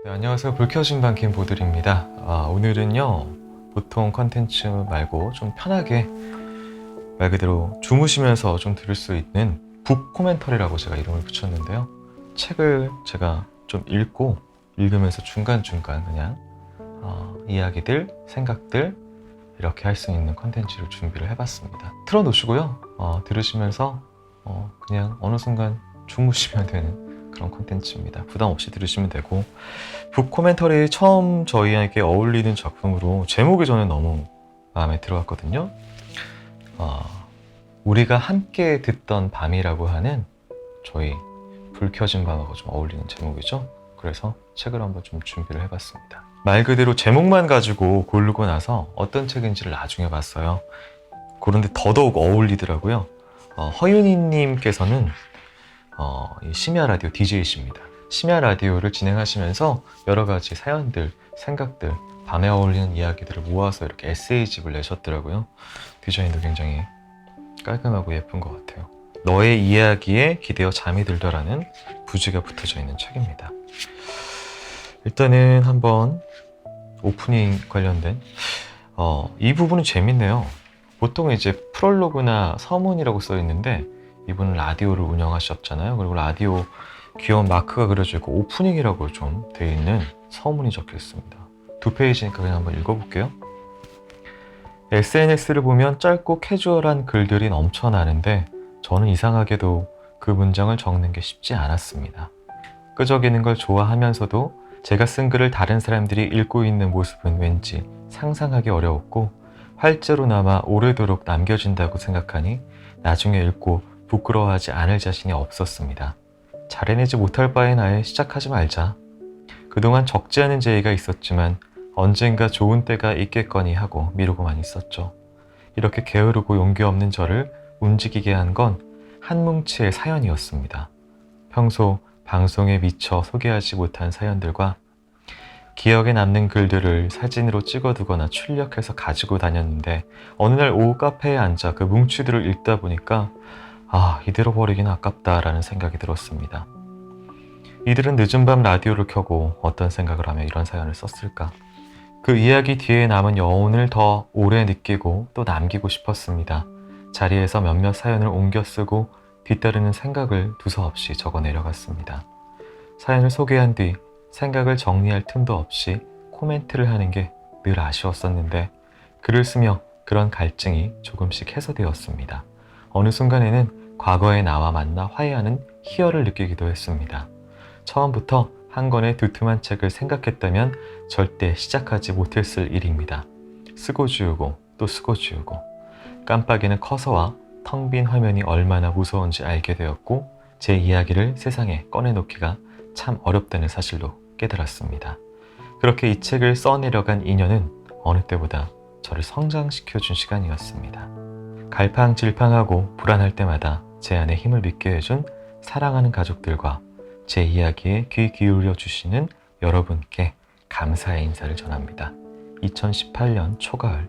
네, 안녕하세요. 불 켜진 방 김보들입니다. 오늘은요, 보통 컨텐츠 말고 좀 편하게 말 그대로 주무시면서 좀 들을 수 있는 북 코멘터리라고 제가 이름을 붙였는데요. 책을 제가 좀 읽으면서 중간중간 그냥 이야기들, 생각들 이렇게 할 수 있는 컨텐츠를 준비를 해봤습니다. 틀어놓으시고요. 들으시면서 그냥 어느 순간 주무시면 되는 그런 컨텐츠입니다. 부담 없이 들으시면 되고, 북 코멘터리 처음 저희에게 어울리는 작품으로 제목이 저는 너무 마음에 들어왔거든요. 우리가 함께 듣던 밤이라고 하는 저희 불 켜진 밤하고 좀 어울리는 제목이죠. 그래서 책을 한번 좀 준비를 해봤습니다. 말 그대로 제목만 가지고 고르고 나서 어떤 책인지를 나중에 봤어요. 그런데 더더욱 어울리더라고요. 허윤희님께서는 이 심야 라디오 DJ이십니다. 심야 라디오를 진행하시면서 여러 가지 사연들, 생각들, 밤에 어울리는 이야기들을 모아서 이렇게 에세이집을 내셨더라고요. 디자인도 굉장히 깔끔하고 예쁜 것 같아요. 너의 이야기에 기대어 잠이 들더라는 부지가 붙어져 있는 책입니다. 일단은 한번 오프닝 관련된 이 부분은 재밌네요. 보통 이제 프롤로그나 서문이라고 써 있는데 이분은 라디오를 운영하셨잖아요. 그리고 라디오 귀여운 마크가 그려져 있고 오프닝이라고 좀 되어 있는 서문이 적혀 있습니다. 2페이지니까 그냥 한번 읽어볼게요. SNS를 보면 짧고 캐주얼한 글들이 넘쳐나는데 저는 이상하게도 그 문장을 적는 게 쉽지 않았습니다. 끄적이는 걸 좋아하면서도 제가 쓴 글을 다른 사람들이 읽고 있는 모습은 왠지 상상하기 어려웠고 활자로 남아 오래도록 남겨진다고 생각하니 나중에 읽고 부끄러워하지 않을 자신이 없었습니다. 잘해내지 못할 바엔 아예 시작하지 말자. 그동안 적지 않은 제의가 있었지만 언젠가 좋은 때가 있겠거니 하고 미루고만 있었죠. 이렇게 게으르고 용기 없는 저를 움직이게 한 건 한 뭉치의 사연이었습니다. 평소 방송에 미처 소개하지 못한 사연들과 기억에 남는 글들을 사진으로 찍어두거나 출력해서 가지고 다녔는데 어느 날 오후 카페에 앉아 그 뭉치들을 읽다 보니까 이대로 버리긴 아깝다라는 생각이 들었습니다. 이들은 늦은 밤 라디오를 켜고 어떤 생각을 하며 이런 사연을 썼을까? 그 이야기 뒤에 남은 여운을 더 오래 느끼고 또 남기고 싶었습니다. 자리에서 몇몇 사연을 옮겨 쓰고 뒤따르는 생각을 두서없이 적어 내려갔습니다. 사연을 소개한 뒤 생각을 정리할 틈도 없이 코멘트를 하는 게 늘 아쉬웠었는데 글을 쓰며 그런 갈증이 조금씩 해소되었습니다. 어느 순간에는 과거의 나와 만나 화해하는 희열을 느끼기도 했습니다. 처음부터 한 권의 두툼한 책을 생각했다면 절대 시작하지 못했을 일입니다. 쓰고 지우고 또 쓰고 지우고 깜빡이는 커서와 텅 빈 화면이 얼마나 무서운지 알게 되었고 제 이야기를 세상에 꺼내놓기가 참 어렵다는 사실로 깨달았습니다. 그렇게 이 책을 써내려간 인연은 어느 때보다 저를 성장시켜준 시간이었습니다. 갈팡질팡하고 불안할 때마다 제 안에 힘을 믿게 해준 사랑하는 가족들과 제 이야기에 귀 기울여 주시는 여러분께 감사의 인사를 전합니다. 2018년 초가을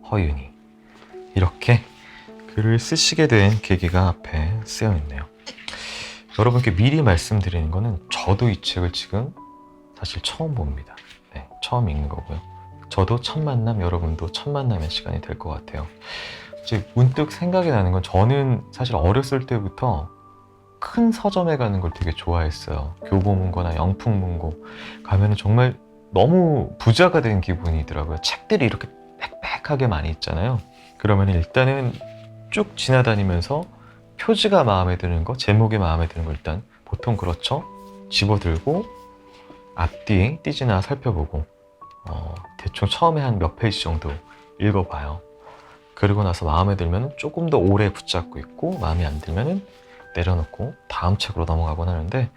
허윤희. 이렇게 글을 쓰시게 된 계기가 앞에 쓰여 있네요. 여러분께 미리 말씀드리는 거는 저도 이 책을 지금 사실 처음 봅니다. 네, 처음 읽는 거고요. 저도 첫 만남, 여러분도 첫 만남의 시간이 될 것 같아요. 이제 문득 생각이 나는 건 저는 사실 어렸을 때부터 큰 서점에 가는 걸 되게 좋아했어요. 교보문고나 영풍문고 가면은 정말 너무 부자가 된 기분이더라고요. 책들이 이렇게 빽빽하게 많이 있잖아요. 그러면 일단은 쭉 지나다니면서 표지가 마음에 드는 거, 제목이 마음에 드는 거 일단 보통 그렇죠. 집어들고 앞뒤 띠지나 살펴보고 대충 처음에 한 몇 페이지 정도 읽어봐요. 그리고 나서 마음에 들면 조금 더 오래 붙잡고 있고 마음에 안 들면 내려놓고 다음 책으로 넘어가곤 하는데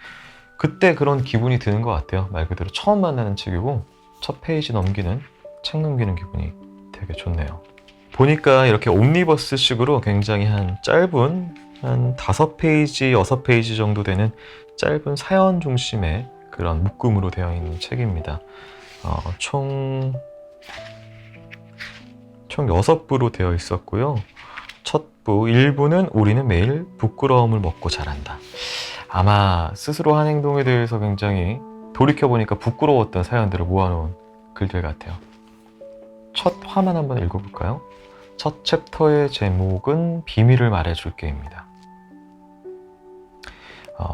그때 그런 기분이 드는 것 같아요. 말 그대로 처음 만나는 책이고 첫 페이지 넘기는, 책 넘기는 기분이 되게 좋네요. 보니까 이렇게 옴니버스식으로 굉장히 짧은 한 5페이지, 6페이지 정도 되는 짧은 사연 중심의 그런 묶음으로 되어 있는 책입니다. 총 6부로 되어 있었고요. 첫 부 1부는 우리는 매일 부끄러움을 먹고 자란다. 아마 스스로 한 행동에 대해서 굉장히 돌이켜보니까 부끄러웠던 사연들을 모아놓은 글들 같아요. 첫 화만 한번 읽어볼까요? 첫 챕터의 제목은 비밀을 말해줄게입니다.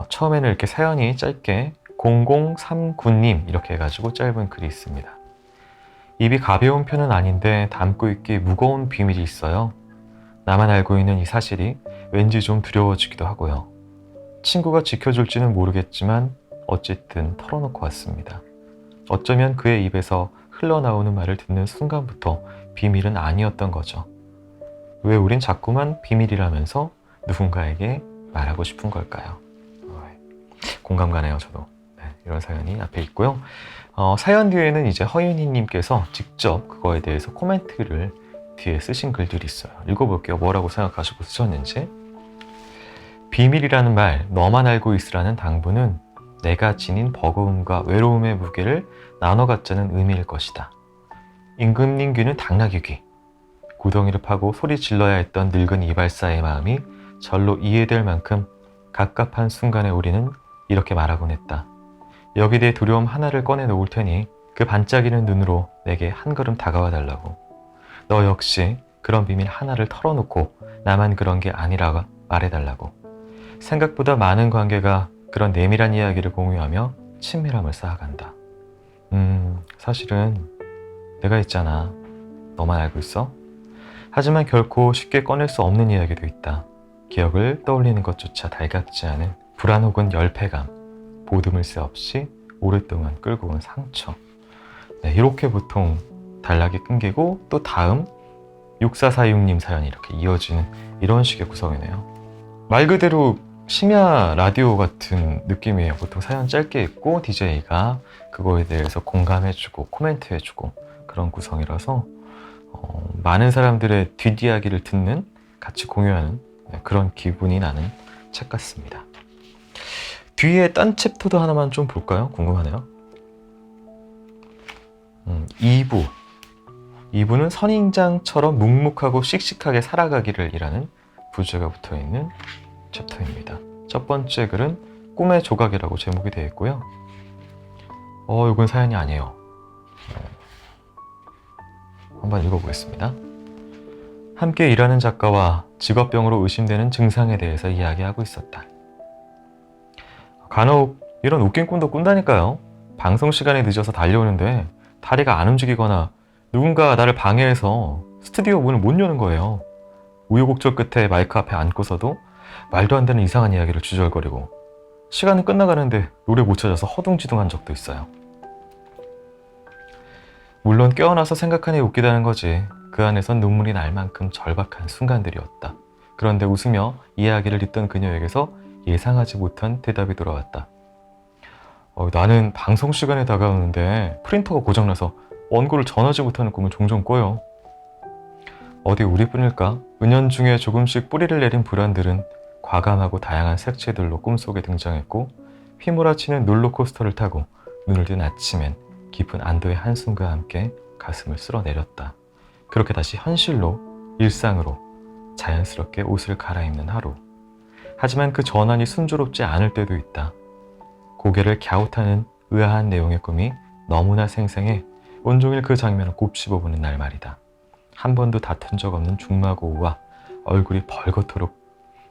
처음에는 이렇게 사연이 짧게 0039님 이렇게 해가지고 짧은 글이 있습니다. 입이 가벼운 편은 아닌데 담고 있기 무거운 비밀이 있어요. 나만 알고 있는 이 사실이 왠지 좀 두려워지기도 하고요. 친구가 지켜줄지는 모르겠지만 어쨌든 털어놓고 왔습니다. 어쩌면 그의 입에서 흘러나오는 말을 듣는 순간부터 비밀은 아니었던 거죠. 왜 우린 자꾸만 비밀이라면서 누군가에게 말하고 싶은 걸까요? 공감 가네요, 저도. 네, 이런 사연이 앞에 있고요. 사연 뒤에는 이제 허윤희님께서 직접 그거에 대해서 코멘트를 뒤에 쓰신 글들이 있어요. 읽어볼게요. 뭐라고 생각하시고 쓰셨는지. 비밀이라는 말, 너만 알고 있으라는 당부는 내가 지닌 버거움과 외로움의 무게를 나눠 갖자는 의미일 것이다. 임금님 귀는 당나귀 귀. 구덩이를 파고 소리 질러야 했던 늙은 이발사의 마음이 절로 이해될 만큼 갑갑한 순간에 우리는 이렇게 말하곤 했다. 여기 내 두려움 하나를 꺼내 놓을 테니 그 반짝이는 눈으로 내게 한 걸음 다가와 달라고. 너 역시 그런 비밀 하나를 털어놓고 나만 그런 게 아니라고 말해달라고. 생각보다 많은 관계가 그런 내밀한 이야기를 공유하며 친밀함을 쌓아간다. 사실은 내가 있잖아. 너만 알고 있어? 하지만 결코 쉽게 꺼낼 수 없는 이야기도 있다. 기억을 떠올리는 것조차 달갑지 않은 불안 혹은 열패감, 보듬을 새 없이 오랫동안 끌고 온 상처. 네, 이렇게 보통 단락이 끊기고 또 다음 6446님 사연이 이렇게 이어지는 이런 식의 구성이네요. 말 그대로 심야 라디오 같은 느낌이에요. 보통 사연 짧게 읽고 DJ가 그거에 대해서 공감해주고 코멘트해주고 그런 구성이라서 많은 사람들의 뒷이야기를 듣는, 같이 공유하는 그런 기분이 나는 책 같습니다. 뒤에 딴 챕터도 하나만 좀 볼까요? 궁금하네요. 2부. 2부는 선인장처럼 묵묵하고 씩씩하게 살아가기를 이라는 부제가 붙어있는 챕터입니다. 첫 번째 글은 꿈의 조각이라고 제목이 되어 있고요. 이건 사연이 아니에요. 한번 읽어보겠습니다. 함께 일하는 작가와 직업병으로 의심되는 증상에 대해서 이야기하고 있었다. 간혹 이런 웃긴 꿈도 꾼다니까요. 방송 시간에 늦어서 달려오는데 다리가 안 움직이거나 누군가 나를 방해해서 스튜디오 문을 못 여는 거예요. 우여곡절 끝에 마이크 앞에 앉고서도 말도 안 되는 이상한 이야기를 주절거리고 시간은 끝나가는데 노래 못 찾아서 허둥지둥한 적도 있어요. 물론 깨어나서 생각하니 웃기다는 거지. 그 안에선 눈물이 날 만큼 절박한 순간들이었다. 그런데 웃으며 이야기를 잇던 그녀에게서 예상하지 못한 대답이 돌아왔다. 나는 방송 시간에 다가오는데 프린터가 고장나서 원고를 전하지 못하는 꿈을 종종 꿔요. 어디 우리뿐일까? 은연중에 조금씩 뿌리를 내린 불안들은 과감하고 다양한 색채들로 꿈속에 등장했고 휘몰아치는 롤러코스터를 타고 눈을 뜬 아침엔 깊은 안도의 한숨과 함께 가슴을 쓸어내렸다. 그렇게 다시 현실로, 일상으로 자연스럽게 옷을 갈아입는 하루. 하지만 그 전환이 순조롭지 않을 때도 있다. 고개를 갸웃하는 의아한 내용의 꿈이 너무나 생생해 온종일 그 장면을 곱씹어보는 날 말이다. 한 번도 다툰 적 없는 중마고우와 얼굴이 벌겋도록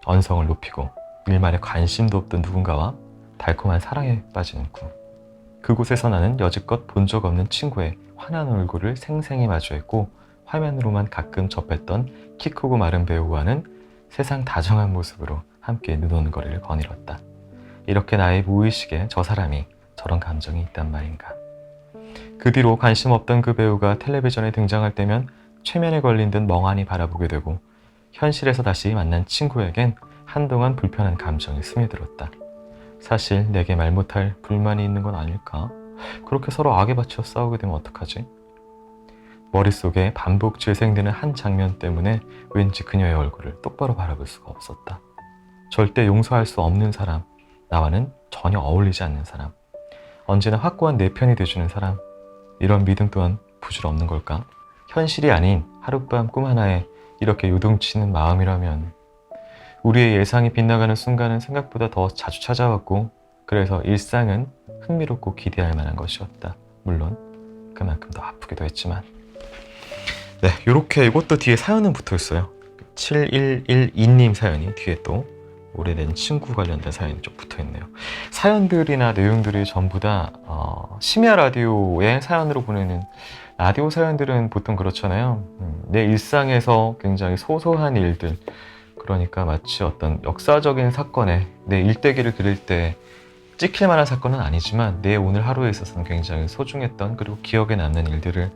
언성을 높이고 일말에 관심도 없던 누군가와 달콤한 사랑에 빠지는 꿈. 그곳에서 나는 여지껏 본 적 없는 친구의 환한 얼굴을 생생히 마주했고 화면으로만 가끔 접했던 키 크고 마른 배우와는 세상 다정한 모습으로 함께 눈오는거리를 거닐었다. 이렇게 나의 무의식에 저 사람이 저런 감정이 있단 말인가. 그 뒤로 관심 없던 그 배우가 텔레비전에 등장할 때면 최면에 걸린 듯 멍하니 바라보게 되고 현실에서 다시 만난 친구에겐 한동안 불편한 감정이 스며들었다. 사실 내게 말 못할 불만이 있는 건 아닐까? 그렇게 서로 악에 받쳐 싸우게 되면 어떡하지? 머릿속에 반복 재생되는 한 장면 때문에 왠지 그녀의 얼굴을 똑바로 바라볼 수가 없었다. 절대 용서할 수 없는 사람, 나와는 전혀 어울리지 않는 사람, 언제나 확고한 내 편이 돼주는 사람, 이런 믿음 또한 부질없는 걸까? 현실이 아닌 하룻밤 꿈 하나에 이렇게 요동치는 마음이라면 우리의 예상이 빗나가는 순간은 생각보다 더 자주 찾아왔고 그래서 일상은 흥미롭고 기대할 만한 것이었다. 물론 그만큼 더 아프기도 했지만. 네, 요렇게 이것도 뒤에 사연은 붙어 있어요. 7112님 사연이 뒤에 또 오래된 친구 관련된 사연이 좀 붙어 있네요. 사연들이나 내용들이 전부 다 심야 라디오의 사연으로 보내는 라디오 사연들은 보통 그렇잖아요. 내 일상에서 굉장히 소소한 일들, 그러니까 마치 어떤 역사적인 사건에 내 일대기를 그릴 때 찍힐 만한 사건은 아니지만 내 오늘 하루에 있어서는 굉장히 소중했던, 그리고 기억에 남는 일들을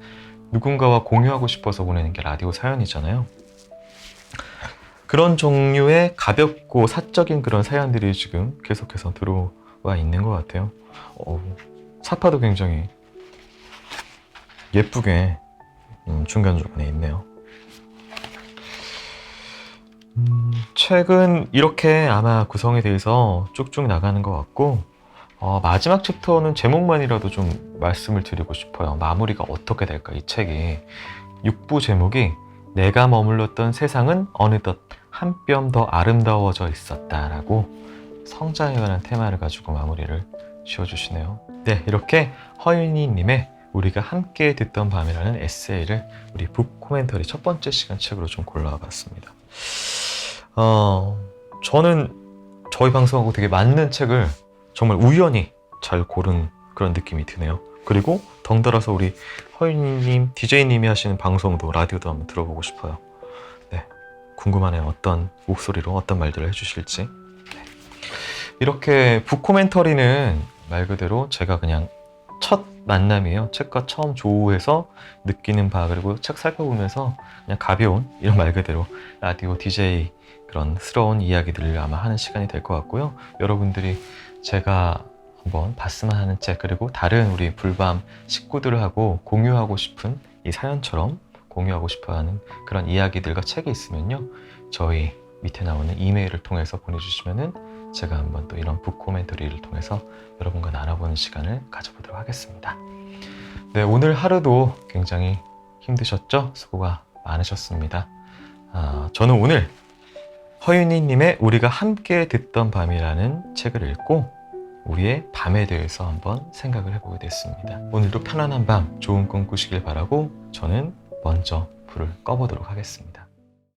누군가와 공유하고 싶어서 보내는 게 라디오 사연이잖아요. 그런 종류의 가볍고 사적인 그런 사연들이 지금 계속해서 들어와 있는 것 같아요. 사파도 굉장히 예쁘게 중간중간에 있네요. 책은 이렇게 아마 구성이 돼서 쭉쭉 나가는 것 같고, 마지막 챕터는 제목만이라도 좀 말씀을 드리고 싶어요. 마무리가 어떻게 될까, 이 책이. 6부 제목이 내가 머물렀던 세상은 어느덧 한 뼘 더 아름다워져 있었다라고 성장에 관한 테마를 가지고 마무리를 지어주시네요. 네, 이렇게 허윤희님의 우리가 함께 듣던 밤이라는 에세이를 우리 북 코멘터리 첫 번째 시간 책으로 좀 골라와 봤습니다. 저는 저희 방송하고 되게 맞는 책을 정말 우연히 잘 고른 그런 느낌이 드네요. 그리고 덩달아서 우리 허윤희님, DJ님이 하시는 방송도, 라디오도 한번 들어보고 싶어요. 네, 궁금하네요. 어떤 목소리로 어떤 말들을 해주실지. 네. 이렇게 북 코멘터리는 말 그대로 제가 그냥 첫 만남이에요. 책과 처음 조우해서 느끼는 바, 그리고 책 살펴보면서 그냥 가벼운, 이런 말 그대로 라디오 DJ 그런 스러운 이야기들을 아마 하는 시간이 될 것 같고요. 여러분들이 제가 한번 봤으면 하는 책, 그리고 다른 우리 불밤 식구들하고 공유하고 싶은 이 사연처럼 공유하고 싶어하는 그런 이야기들과 책이 있으면요, 저희 밑에 나오는 이메일을 통해서 보내주시면은 제가 한번 또 이런 북 코멘터리를 통해서 여러분과 나눠보는 시간을 가져보도록 하겠습니다. 네, 오늘 하루도 굉장히 힘드셨죠? 수고가 많으셨습니다. 저는 오늘 허윤희님의 우리가 함께 듣던 밤이라는 책을 읽고 우리의 밤에 대해서 한번 생각을 해보게 됐습니다. 오늘도 편안한 밤, 좋은 꿈 꾸시길 바라고 저는 먼저 불을 꺼보도록 하겠습니다.